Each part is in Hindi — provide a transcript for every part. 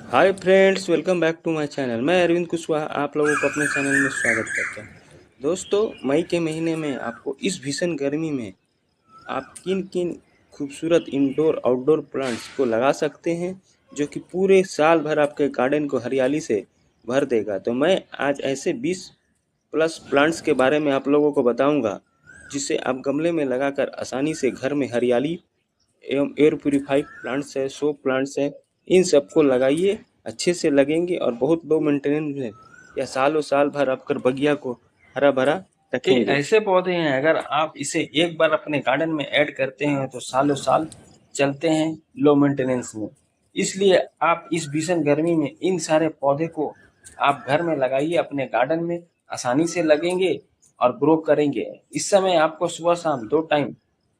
Hi friends, welcome back to my channel. मैं अरविंद कुशवाहा आप लोगों को अपने चैनल में स्वागत करता हूं। दोस्तों, मई के महीने में आपको इस भीषण गर्मी में आप किन किन खूबसूरत इंडोर आउटडोर प्लांट्स को लगा सकते हैं जो कि पूरे साल भर आपके गार्डन को हरियाली से भर देगा। तो मैं आज ऐसे 20 प्लस प्लांट्स के बारे में आप लोगों को बताऊंगा जिसे आप गमले में लगाकर आसानी से घर में हरियाली एवं एयर प्यूरीफाई प्लांट्स है, शो प्लांट्स है, इन सबको लगाइए। अच्छे से लगेंगे और बहुत लो मेंटेनेंस में या सालों साल भर आपकर बगिया को हरा भरा ये रखेंगे। ऐसे पौधे हैं, अगर आप इसे एक बार अपने गार्डन में ऐड करते हैं तो सालों साल चलते हैं लो मेंटेनेंस में। इसलिए आप इस भीषण गर्मी में इन सारे पौधे को आप घर में लगाइए, अपने गार्डन में आसानी से लगेंगे और ग्रो करेंगे। इस समय आपको सुबह शाम 2 टाइम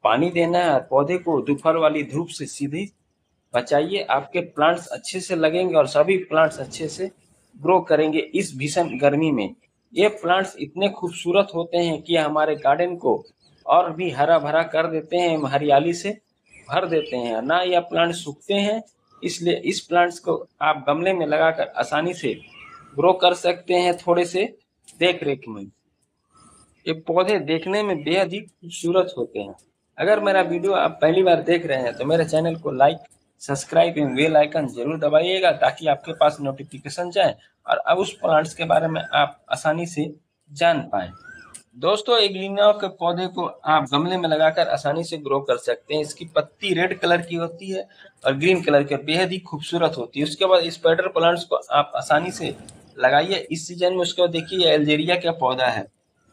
पानी देना है और पौधे को दोपहर वाली धूप से सीधे बचाइए। आपके प्लांट्स अच्छे से लगेंगे और सभी प्लांट्स अच्छे से ग्रो करेंगे इस भीषण गर्मी में। ये प्लांट्स इतने खूबसूरत होते हैं कि हमारे गार्डन को और भी हरा भरा कर देते हैं, हरियाली से भर देते हैं, ना यह प्लांट सूखते हैं। इसलिए इस प्लांट्स को आप गमले में लगाकर आसानी से ग्रो कर सकते हैं थोड़े से देख रेख में। ये पौधे देखने में बेहद ही खूबसूरत होते हैं। अगर मेरा वीडियो आप पहली बार देख रहे हैं तो मेरे चैनल को लाइक, सब्सक्राइब एवं बेल आइकन जरूर दबाइएगा ताकि आपके पास नोटिफिकेशन जाए और अब उस प्लांट्स के बारे में आप आसानी से जान पाए। दोस्तों, एग्लिना के पौधे को आप गमले में लगाकर आसानी से ग्रो कर सकते हैं। इसकी पत्ती रेड कलर की होती है और ग्रीन कलर की, बेहद ही खूबसूरत होती है। उसके बाद स्पाइडर प्लांट्स को आप आसानी से लगाइए इस सीजन में। उसके बाद देखिए, एल्जेरिया का पौधा है।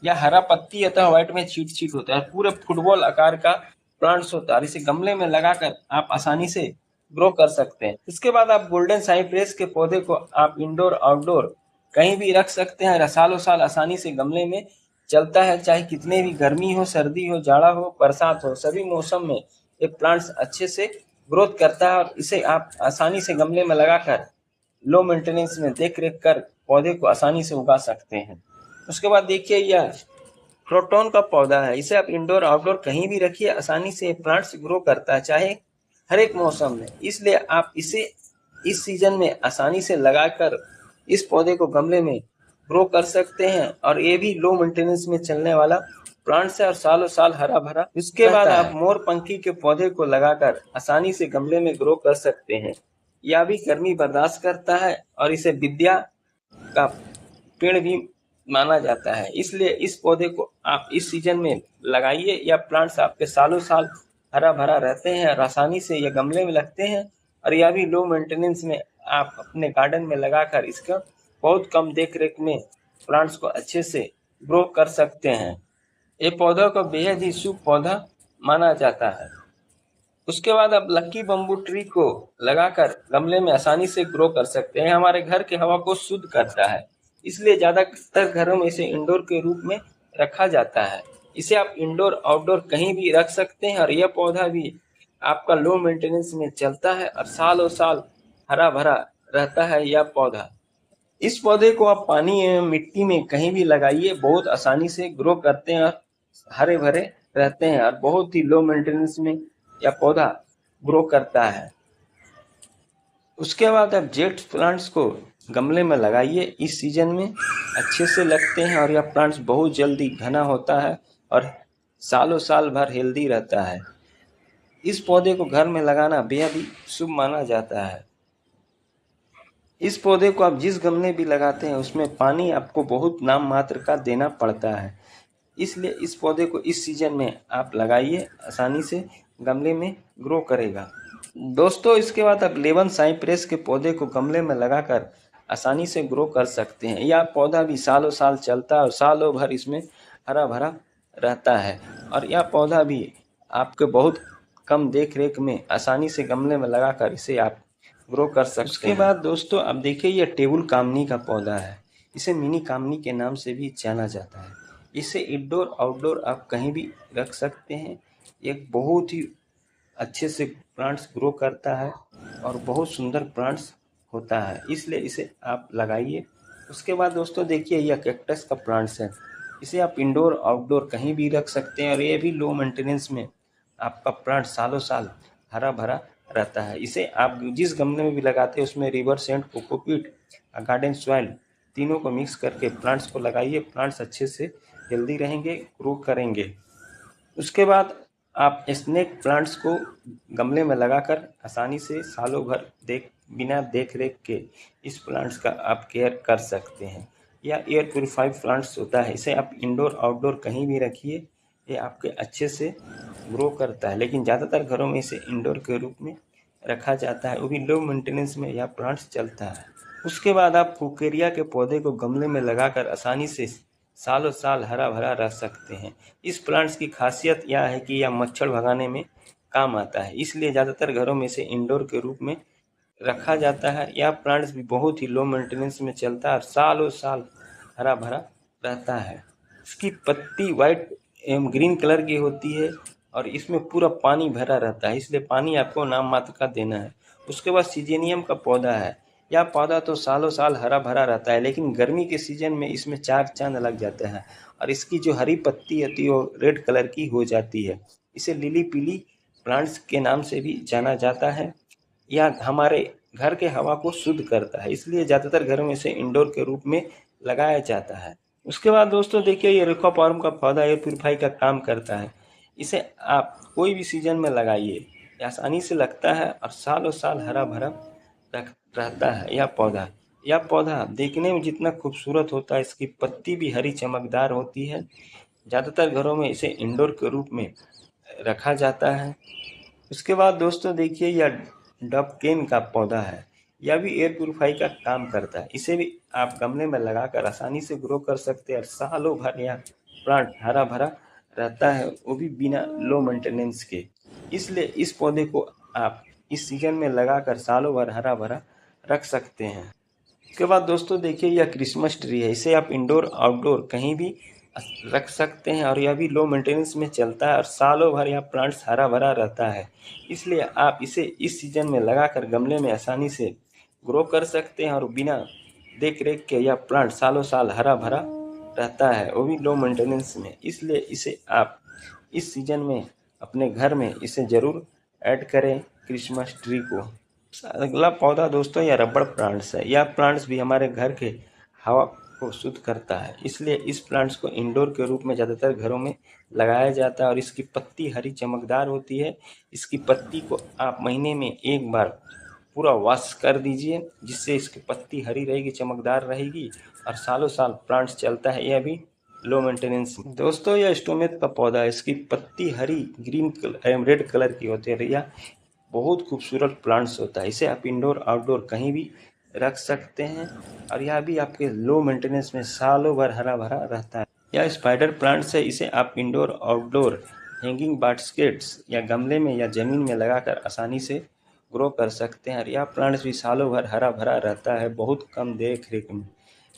यह हरा पत्ती अतः व्हाइट में छीट छीट होता है, पूरे फुटबॉल आकार का प्लांट्स होता है। इसे गमले में लगाकर आप आसानी से ग्रो कर सकते हैं। इसके बाद आप गोल्डन साइप्रेस के पौधे को आप इंडोर आउटडोर कहीं भी रख सकते हैं। सालों साल आसानी से गमले में चलता है, चाहे कितने भी गर्मी हो, सर्दी हो, जाड़ा हो, बरसात हो, सभी मौसम में ये प्लांट्स अच्छे से ग्रोथ करता है और इसे आप आसानी से गमले में लगाकर लो मेंटेनेंस में देख रेख कर पौधे को आसानी से उगा सकते हैं। उसके बाद देखिए, यह क्रोटन का पौधा है। इसे आप इंडोर आउटडोर कहीं भी रखिए, आसानी से प्लांट्स ग्रो करता है, चाहे हर एक मौसम में। इसलिए आप इसे इस सीजन में आसानी से लगाकर इस पौधे को गमले में ग्रो कर सकते हैं और ये भी लो मेंटेनेंस में चलने वाला प्लांट्स है और सालों साल हरा भरा। इसके बाद आप मोर पंखी के पौधे को लगाकर आसानी से गमले में ग्रो कर सकते हैं। यह भी गर्मी बर्दाश्त करता है और इसे विद्या का पेड़ भी माना जाता है। इसलिए इस पौधे को आप इस सीजन में लगाइए। यह प्लांट्स आपके सालों साल हरा भरा रहते हैं और आसानी से ये गमले में लगते हैं और यह भी लो मेंटेनेंस में आप अपने गार्डन में लगाकर इसका बहुत कम देख रेख में प्लांट्स को अच्छे से ग्रो कर सकते हैं। ये पौधों को बेहद ही शुभ पौधा माना जाता है। उसके बाद आप लक्की बम्बू ट्री को लगाकर गमले में आसानी से ग्रो कर सकते हैं। हमारे घर की हवा को शुद्ध करता है, इसलिए ज्यादातर घरों में इसे इंडोर के रूप में रखा जाता है। इसे आप इंडोर आउटडोर कहीं भी रख सकते हैं और यह पौधा भी आपका लो मेंटेनेंस में चलता है और सालों साल हरा भरा रहता है यह पौधा। इस पौधे को आप पानी एवं मिट्टी में कहीं भी लगाइए, बहुत आसानी से ग्रो करते हैं और हरे भरे रहते हैं और बहुत ही लो मेंटेनेंस में यह पौधा ग्रो करता है। उसके बाद आप जेट प्लांट्स को गमले में लगाइए, इस सीजन में अच्छे से लगते हैं और यह प्लांट्स बहुत जल्दी घना होता है और सालों साल भर हेल्दी रहता है। इस पौधे को घर में लगाना बेहद ही शुभ माना जाता है। इस पौधे को आप जिस गमले भी लगाते हैं उसमें पानी आपको बहुत नाम मात्र का देना पड़ता है। इसलिए इस पौधे को इस सीजन में आप लगाइए, आसानी से गमले में ग्रो करेगा। दोस्तों, इसके बाद आप लेमन साइप्रेस के पौधे को गमले में लगाकर आसानी से ग्रो कर सकते हैं। यह पौधा भी सालों साल चलता है और सालों भर इसमें हरा भरा रहता है और यह पौधा भी आपके बहुत कम देख रेख में आसानी से गमले में लगाकर इसे आप ग्रो कर सकते हैं। उसके बाद दोस्तों, आप देखिए, यह टेबल कामनी का पौधा है। इसे मिनी कामनी के नाम से भी जाना जाता है। इसे इंडोर आउटडोर आप कहीं भी रख सकते हैं। एक बहुत ही अच्छे से प्लांट्स ग्रो करता है और बहुत सुंदर प्लांट्स होता है, इसलिए इसे आप लगाइए। उसके बाद दोस्तों देखिए, यह कैक्टस का प्लांट्स है। इसे आप इंडोर आउटडोर कहीं भी रख सकते हैं और ये भी लो मेंटेनेंस में आपका प्लांट सालों साल हरा भरा रहता है। इसे आप जिस गमले में भी लगाते हैं उसमें river sand, cocopeat, garden soil तीनों को मिक्स करके प्लांट्स को लगाइए। प्लांट्स अच्छे से हेल्दी रहेंगे, ग्रो करेंगे। उसके बाद आप स्नेक प्लांट्स को गमले में लगाकर आसानी से सालों भर बिना देख रेख के इस प्लांट्स का आप केयर कर सकते हैं। या एयर प्योरीफाइड प्लांट्स होता है, इसे आप इंडोर आउटडोर कहीं भी रखिए, ये आपके अच्छे से ग्रो करता है। लेकिन ज़्यादातर घरों में इसे इंडोर के रूप में रखा जाता है, वो भी लो मेंटेनेंस में यह प्लांट्स चलता है। उसके बाद आप फुकेरिया के पौधे को गमले में लगाकर आसानी से सालों साल हरा भरा रख सकते हैं। इस प्लांट्स की खासियत यह है कि यह मच्छर भगाने में काम आता है, इसलिए ज़्यादातर घरों में इसे इंडोर के रूप में रखा जाता है। यह प्लांट्स भी बहुत ही लो मेंटेनेंस में चलता है और सालों साल हरा भरा रहता है। इसकी पत्ती वाइट एवं ग्रीन कलर की होती है और इसमें पूरा पानी भरा रहता है, इसलिए पानी आपको नाम मात्र का देना है। उसके बाद सीजेनियम का पौधा है। यह पौधा तो सालों साल हरा भरा रहता है, लेकिन गर्मी के सीजन में इसमें चार चांद लग जाते हैं और इसकी जो हरी पत्ती होती है वो रेड कलर की हो जाती है। इसे लिली पीली प्लांट्स के नाम से भी जाना जाता है। यह हमारे घर के हवा को शुद्ध करता है, इसलिए ज़्यादातर घरों में इसे इंडोर के रूप में लगाया जाता है। उसके बाद दोस्तों देखिए, ये रेखोपॉर्म का पौधा एयर प्यूरीफाई का काम करता है। इसे आप कोई भी सीजन में लगाइए, ये आसानी से लगता है और सालों साल हरा भरा रहता है। यह पौधा देखने में जितना खूबसूरत होता है, इसकी पत्ती भी हरी चमकदार होती है। ज़्यादातर घरों में इसे इंडोर के रूप में रखा जाता है। उसके बाद दोस्तों देखिए, यह डबकेन का पौधा है। यह भी एयर प्यूरीफाई का काम करता है। इसे भी आप गमले में लगाकर आसानी से ग्रो कर सकते हैं और सालों भर यह प्लांट हरा भरा रहता है, वो भी बिना लो मेंटेनेंस के। इसलिए इस पौधे को आप इस सीजन में लगाकर सालों भर हरा भरा रख सकते हैं। उसके बाद दोस्तों देखिए, यह क्रिसमस ट्री है। इसे आप इंडोर आउटडोर कहीं भी रख सकते हैं और यह भी लो मेंटेनेंस में चलता है और सालों भर यह प्लांट्स हरा भरा रहता है। इसलिए आप इसे इस सीजन में लगाकर गमले में आसानी से ग्रो कर सकते हैं और बिना देख रेख के यह प्लांट सालों साल हरा भरा रहता है, वो भी लो मेंटेनेंस में। इसलिए इसे आप इस सीजन में अपने घर में इसे ज़रूर ऐड करें, क्रिसमस ट्री को। अगला पौधा दोस्तों यह रबड़ प्लांट्स है। यह प्लांट्स भी हमारे घर के हवा को शुद्ध करता है, इसलिए इस प्लांट्स को इंडोर के रूप में ज़्यादातर घरों में लगाया जाता है और इसकी पत्ती हरी चमकदार होती है। इसकी पत्ती को आप महीने में एक बार पूरा वॉश कर दीजिए, जिससे इसकी पत्ती हरी रहेगी, चमकदार रहेगी और सालों साल प्लांट्स चलता है। यह भी लो मेंटेनेंस। दोस्तों यह स्टोमेट का पौधा है। इसकी पत्ती हरी, ग्रीन कलर, रेड कलर की होती है। यह बहुत खूबसूरत प्लांट्स होता है। इसे आप इंडोर आउटडोर कहीं भी रख सकते हैं और यह भी आपके लो मेंटेनेंस में सालों भर हरा भरा रहता है। यह स्पाइडर प्लांट्स है। इसे आप इंडोर आउटडोर हैंगिंग बास्केट्स या गमले में या ज़मीन में लगाकर आसानी से ग्रो कर सकते हैं और यह प्लांट्स भी सालों भर हरा भरा रहता है, बहुत कम देख रेख में।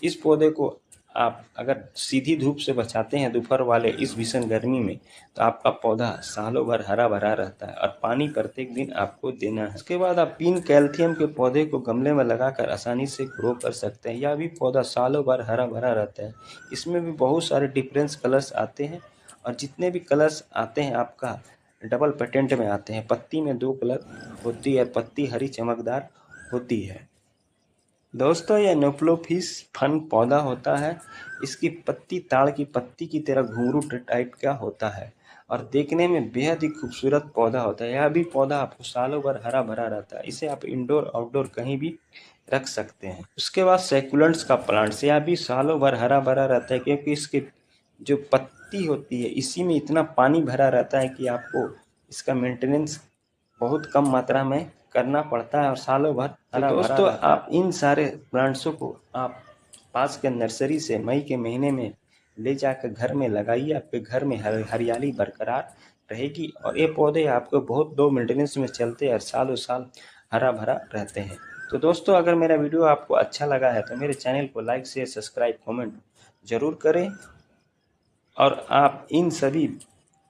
इस पौधे को आप अगर सीधी धूप से बचाते हैं दोपहर वाले इस भीषण गर्मी में, तो आपका पौधा सालों भर हरा भरा रहता है और पानी प्रत्येक दिन आपको देना है। उसके बाद आप पिन कैल्शियम के पौधे को गमले में लगाकर आसानी से ग्रो कर सकते हैं। यह भी पौधा सालों भर हरा भरा रहता है। इसमें भी बहुत सारे डिफरेंस कलर्स आते हैं और जितने भी कलर्स आते हैं आपका डबल पेटेंट में आते हैं। पत्ती में 2 कलर होती है, पत्ती हरी चमकदार होती है। दोस्तों यह न्यूक्लियोफिस फन पौधा होता है। इसकी पत्ती ताड़ की पत्ती की तरह घुंघरू टाइप का होता है और देखने में बेहद ही खूबसूरत पौधा होता है। यह भी पौधा आपको सालों भर हरा भरा रहता है। इसे आप इंडोर आउटडोर कहीं भी रख सकते हैं। उसके बाद सैकुलेंट्स का प्लांट्स, यह भी सालों भर हरा भरा रहता है, क्योंकि इसकी जो पत्ती होती है इसी में इतना पानी भरा रहता है कि आपको इसका मेंटेनेंस बहुत कम मात्रा में करना पड़ता है और सालों भर हरा भरा दोस्तों रहता है। आप इन सारे प्लांट्सों को आप पास के नर्सरी से मई के महीने में ले जाकर घर में लगाइए। आपके घर में हरियाली बरकरार रहेगी और ये पौधे आपको बहुत लो मेंटेनेंस में चलते हैं और सालों साल हरा भरा रहते हैं। तो दोस्तों अगर मेरा वीडियो आपको अच्छा लगा है तो मेरे चैनल को लाइक शेयर सब्सक्राइब कमेंट ज़रूर करें और आप इन सभी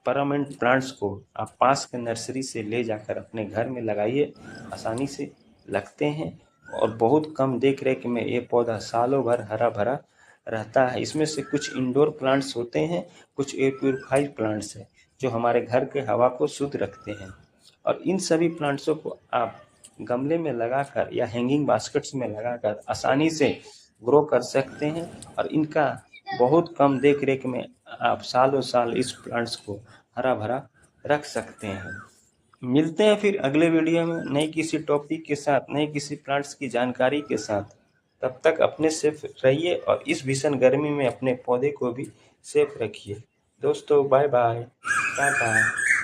परमानेंट प्लांट्स को आप पास के नर्सरी से ले जाकर अपने घर में लगाइए, आसानी से लगते हैं और बहुत कम देख रेख में ये पौधा सालों भर हरा भरा रहता है। इसमें से कुछ इंडोर प्लांट्स होते हैं, कुछ एयर प्यूरीफाइड प्लांट्स हैं जो हमारे घर के हवा को शुद्ध रखते हैं और इन सभी प्लांट्सों को आप गमले में लगाकर या हैंगिंग बास्केट्स में लगाकर आसानी से ग्रो कर सकते हैं और इनका बहुत कम देख रेख में आप सालों साल इस प्लांट्स को हरा भरा रख सकते हैं। मिलते हैं फिर अगले वीडियो में नई किसी टॉपिक के साथ, नई किसी प्लांट्स की जानकारी के साथ। तब तक अपने सेफ रहिए और इस भीषण गर्मी में अपने पौधे को भी सेफ रखिए। दोस्तों बाय बाय, टाटा।